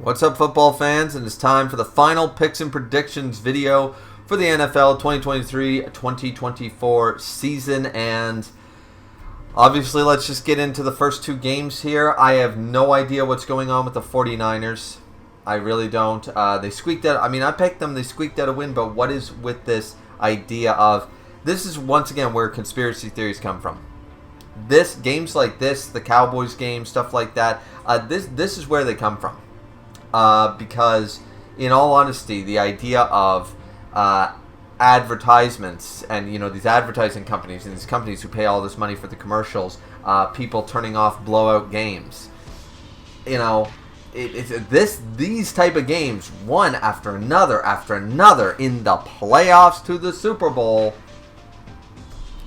What's up, football fans? And it's time for the final picks and predictions video for the NFL 2023-2024 season. And obviously, let's just get into the first two games here. I have no idea what's going on with the 49ers. I really don't. They squeaked out. I mean, I picked them. They squeaked out a win. But what is with this idea of... This is, once again, where conspiracy theories come from. Games like this, the Cowboys game, stuff like that, this is where they come from. Because, in all honesty, the idea of advertisements and, these advertising companies and these companies who pay all this money for the commercials, people turning off blowout games, these type of games, one after another in the playoffs to the Super Bowl.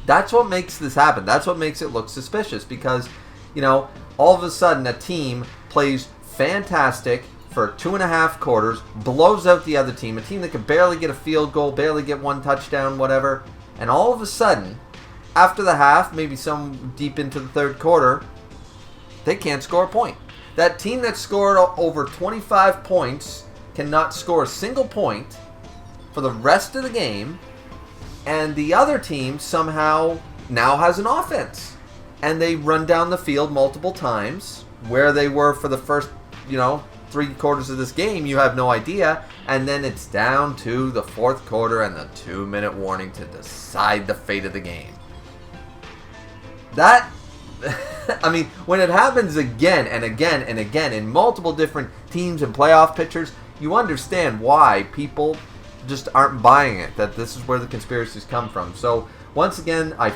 That's what makes this happen. That's what makes it look suspicious because, all of a sudden a team plays fantastic for 2.5 quarters, blows out the other team, a team that could barely get a field goal, barely get one touchdown, whatever, and all of a sudden, after the half, maybe some deep into the third quarter, they can't score a point. That team that scored over 25 points cannot score a single point for the rest of the game, and the other team somehow now has an offense. And they run down the field multiple times. Where they were for the first, 3 quarters of this game, you have no idea. And then it's down to the fourth quarter and the 2-minute warning to decide the fate of the game. That, when it happens again and again and again in multiple different teams and playoff pictures, you understand why people just aren't buying it, that this is where the conspiracies come from. So, once again, I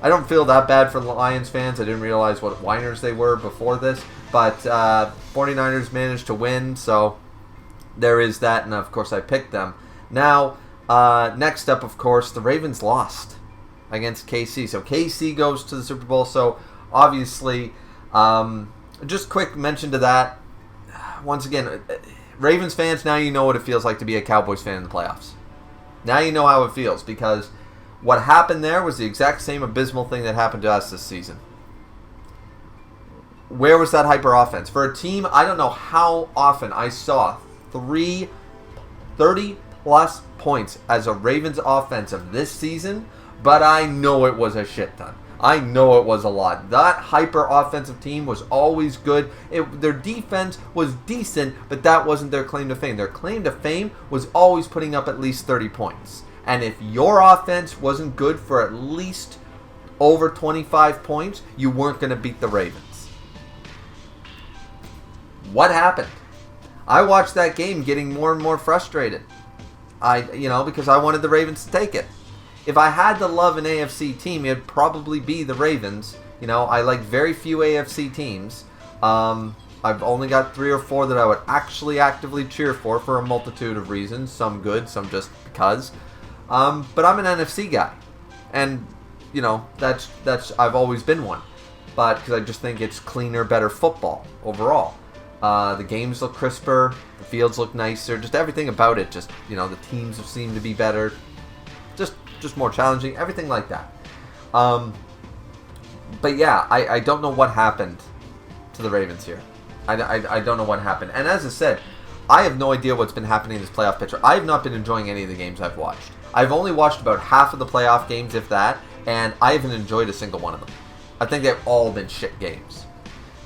don't feel that bad for the Lions fans. I didn't realize what whiners they were before this. But 49ers managed to win, so there is that. And, of course, I picked them. Now, next up, of course, the Ravens lost against KC. So, KC goes to the Super Bowl. So, obviously, just quick mention to that. Once again, Ravens fans, now you know what it feels like to be a Cowboys fan in the playoffs. Now you know how it feels, because what happened there was the exact same abysmal thing that happened to us this season. Where was that hyper offense? For a team, I don't know how often I saw 30-plus points as a Ravens offense of this season, but I know it was a shit ton. I know it was a lot. That hyper offensive team was always good. Their defense was decent, but that wasn't their claim to fame. Their claim to fame was always putting up at least 30 points. And if your offense wasn't good for at least over 25 points, you weren't going to beat the Ravens. What happened? I watched that game getting more and more frustrated. Because I wanted the Ravens to take it. If I had to love an AFC team, it'd probably be the Ravens. I like very few AFC teams. I've only got 3 or 4 that I would actually actively cheer for a multitude of reasons. Some good, some just because. But I'm an NFC guy. And, that's I've always been one. But because I just think it's cleaner, better football overall. The games look crisper. The fields look nicer. Just everything about it. Just, the teams seem to be better. Just more challenging, everything like that. But yeah, I don't know what happened to the Ravens here. I don't know what happened. And as I said, I have no idea what's been happening in this playoff picture. I have not been enjoying any of the games I've watched. I've only watched about half of the playoff games, if that, and I haven't enjoyed a single one of them. I think they've all been shit games.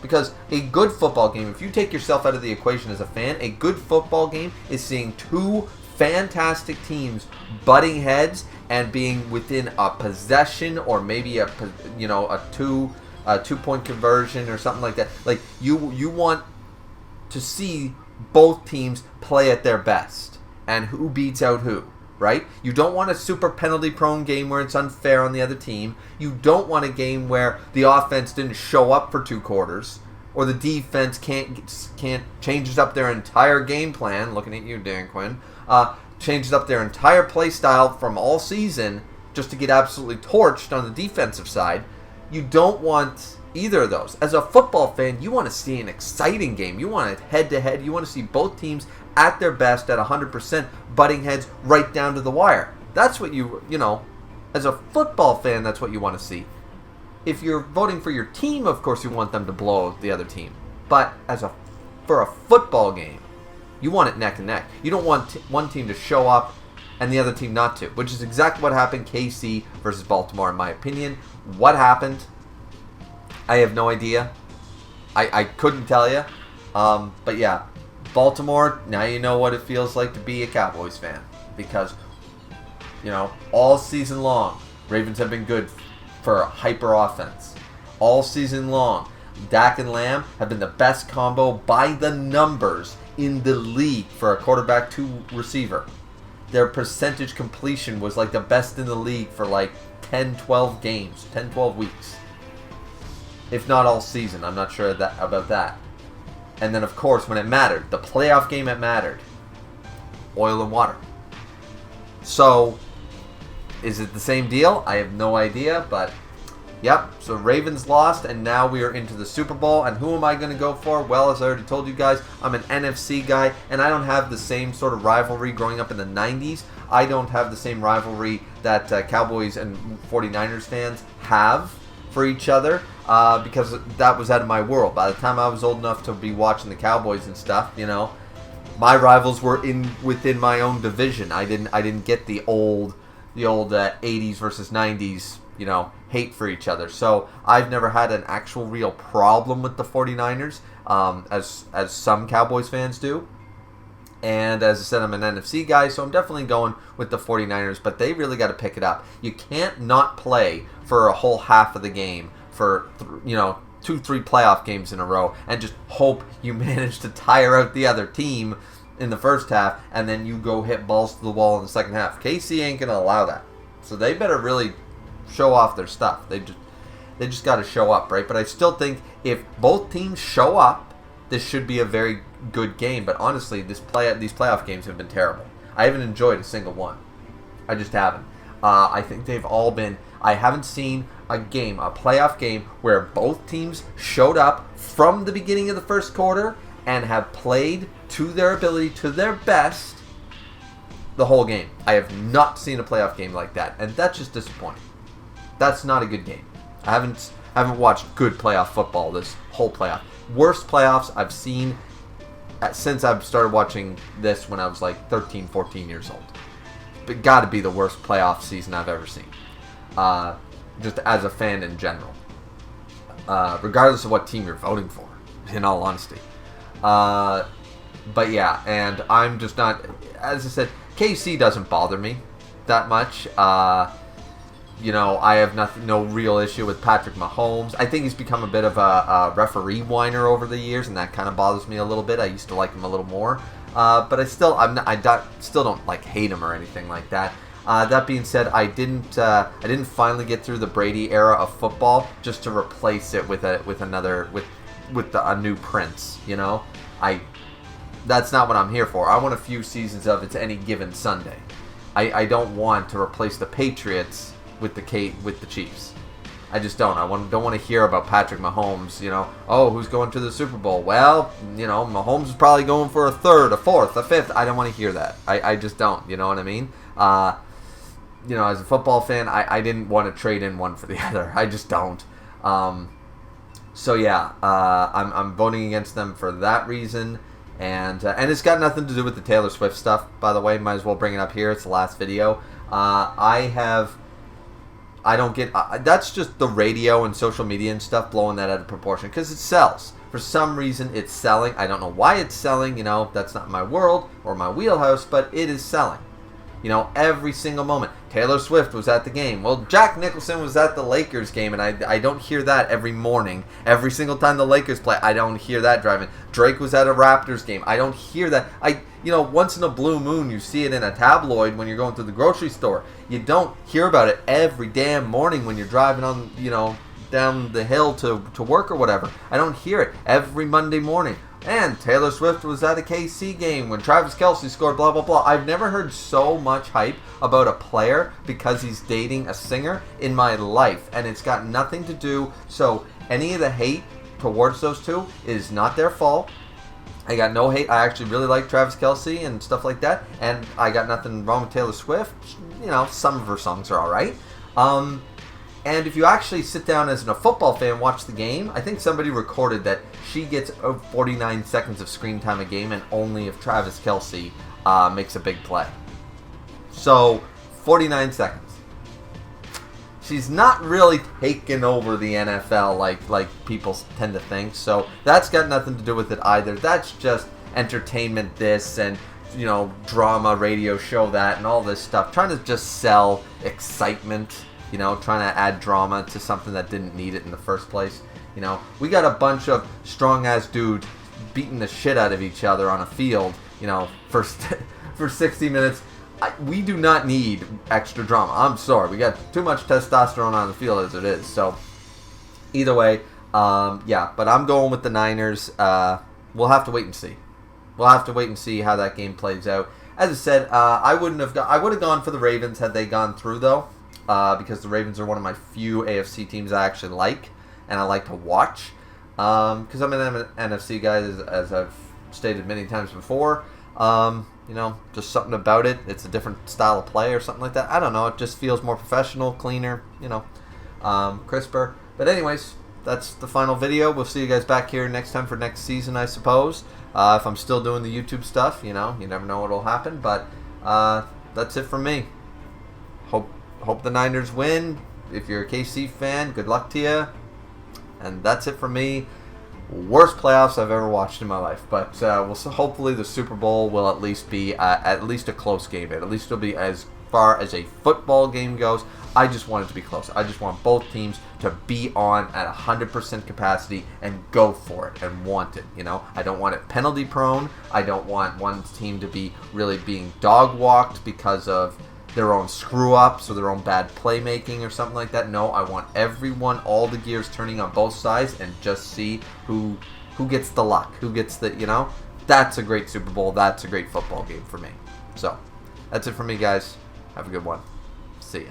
Because a good football game, if you take yourself out of the equation as a fan, a good football game is seeing two fantastic teams butting heads and being within a possession or maybe a 2-point conversion or something like that. Like you want to see both teams play at their best and who beats out who, right? You don't want a super penalty prone game where it's unfair on the other team. You don't want a game where the offense didn't show up for 2 quarters or the defense can't changes up their entire game plan. Looking at you, Dan Quinn. Changes up their entire play style from all season just to get absolutely torched on the defensive side. You don't want either of those. As a football fan, you want to see an exciting game. You want it head-to-head. You want to see both teams at their best at 100%, butting heads right down to the wire. That's what as a football fan, that's what you want to see. If you're voting for your team, of course you want them to blow the other team. But as a for a football game, you want it neck and neck. You don't want one team to show up and the other team not to, which is exactly what happened KC versus Baltimore, in my opinion. What happened? I have no idea. I couldn't tell you. But yeah, Baltimore, now you know what it feels like to be a Cowboys fan. Because, all season long, Ravens have been good for hyper offense. All season long, Dak and Lamb have been the best combo by the numbers in the league for a quarterback to receiver. Their percentage completion was like the best in the league for like 10, 12 games, 10, 12 weeks. If not all season, I'm not sure about that. And then, of course, when it mattered, the playoff game it mattered, oil and water. So, is it the same deal? I have no idea, but yep. So Ravens lost, and now we are into the Super Bowl. And who am I going to go for? Well, as I already told you guys, I'm an NFC guy, and I don't have the same sort of rivalry growing up in the 90s. I don't have the same rivalry that Cowboys and 49ers fans have for each other, because that was out of my world. By the time I was old enough to be watching the Cowboys and stuff, my rivals were within my own division. I didn't get the old 80s versus 90s, hate for each other. So I've never had an actual real problem with the 49ers, as some Cowboys fans do. And as I said, I'm an NFC guy, so I'm definitely going with the 49ers, but they really got to pick it up. You can't not play for a whole half of the game for, 2-3 playoff games in a row and just hope you manage to tire out the other team in the first half and then you go hit balls to the wall in the second half. KC ain't going to allow that. So they better really show off their stuff. They just got to show up, right? But I still think if both teams show up, this should be a very good game. But honestly, these playoff games have been terrible. I haven't enjoyed a single one. I just haven't. I think they've all been... I haven't seen a playoff game, where both teams showed up from the beginning of the first quarter and have played to their ability, to their best, the whole game. I have not seen a playoff game like that, and that's just disappointing. That's not a good game. I haven't watched good playoff football this whole playoff. Worst playoffs I've seen since I've started watching this when I was like 13, 14 years old. But got to be the worst playoff season I've ever seen. Just as a fan in general. Regardless of what team you're voting for, in all honesty. But yeah, and I'm just not... As I said, KC doesn't bother me that much. I have no real issue with Patrick Mahomes. I think he's become a bit of a referee whiner over the years, and that kind of bothers me a little bit. I used to like him a little more, but I still don't like hate him or anything like that. That being said, I didn't finally get through the Brady era of football just to replace it with a new prince. That's not what I'm here for. I want a few seasons of It's Any Given Sunday. I don't want to replace the Patriots with the Chiefs. I just don't. Don't want to hear about Patrick Mahomes, who's going to the Super Bowl? Well, Mahomes is probably going for a third, a fourth, a fifth. I don't want to hear that. I just don't. You know what I mean? As a football fan, I didn't want to trade in one for the other. I just don't. So yeah, I'm voting against them for that reason. And it's got nothing to do with the Taylor Swift stuff, by the way. Might as well bring it up here. It's the last video. I don't get... that's just the radio and social media and stuff blowing that out of proportion, because it sells. For some reason, it's selling. I don't know why it's selling. That's not my world or my wheelhouse, but it is selling. Every single moment. Taylor Swift was at the game. Well, Jack Nicholson was at the Lakers game, and I don't hear that every morning. Every single time the Lakers play, I don't hear that driving. Drake was at a Raptors game. I don't hear that. Once in a blue moon, you see it in a tabloid when you're going to the grocery store. You don't hear about it every damn morning when you're driving on, down the hill to work or whatever. I don't hear it every Monday morning. And Taylor Swift was at a KC game when Travis Kelce scored, blah, blah, blah. I've never heard so much hype about a player because he's dating a singer in my life. And it's got nothing to do... So any of the hate towards those two is not their fault. I got no hate. I actually really like Travis Kelce and stuff like that. And I got nothing wrong with Taylor Swift. Some of her songs are alright. And if you actually sit down as a football fan, watch the game, I think somebody recorded that she gets 49 seconds of screen time a game, and only if Travis Kelce makes a big play. So, 49 seconds. She's not really taking over the NFL like people tend to think. So that's got nothing to do with it either. That's just entertainment this and, you know, drama, radio show that, and all this stuff. Trying to just sell excitement, you know, trying to add drama to something that didn't need it in the first place. You know, we got a bunch of strong-ass dudes beating the shit out of each other on a field, you know, for 60 minutes. We do not need extra drama. I'm sorry. We got too much testosterone on the field as it is. So, either way, yeah. But I'm going with the Niners. We'll have to wait and see. We'll have to wait and see how that game plays out. As I said, I would have gone for the Ravens had they gone through, though, because the Ravens are one of my few AFC teams I actually like, and I like to watch. Because I'm an NFC guy, as I've stated many times before. You know, just something about it. It's a different style of play or something like that. I don't know. It just feels more professional, cleaner, you know, crisper. But anyways, that's the final video. We'll see you guys back here next time for next season, I suppose. If I'm still doing the YouTube stuff, you know, you never know what'll happen. But that's it from me. Hope the Niners win. If you're a KC fan, good luck to you. And that's it from me. Worst playoffs I've ever watched in my life, but hopefully the Super Bowl will at least be at least a close game. At least it'll be as far as a football game goes. I just want it to be close. I just want both teams to be on at 100% capacity and go for it and want it. You know, I don't want it penalty prone. I don't want one team to be really being dog walked because of their own screw-ups or their own bad playmaking or something like that. No, I want everyone, all the gears turning on both sides and just see who gets the luck, who gets the, you know. That's a great Super Bowl. That's a great football game for me. So, that's it for me, guys. Have a good one. See ya.